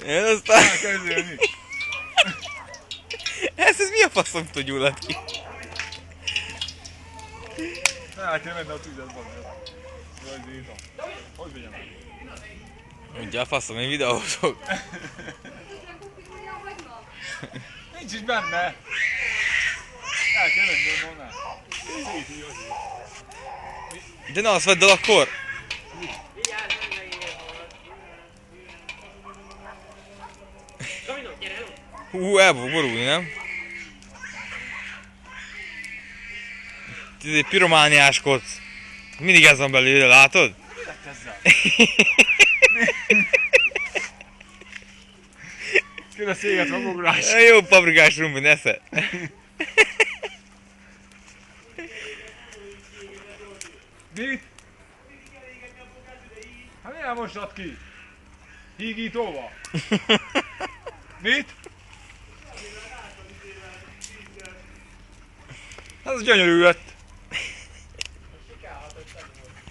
Én aztán... Elkezdődni. Ez mi a faszom tud gyullad ki? El kell menni a tüzet, bazd. Jaj, Zéta. Hogy vigyem? Mondja a faszom, én videózok. Nincs is benne. El kell menni onnan. Széti, Józsi. De na, azt vedd el akkor! El fog borulni, nem? Te piromániáskodsz. Mindig ez van belőle, látod? Mi lett ezzel? Kéne széget van ugrás. Jó paprikás rumbin, esze. Mit? Hát miért mosod ki? Hígítóval? Mit? Az gyönyörű lett.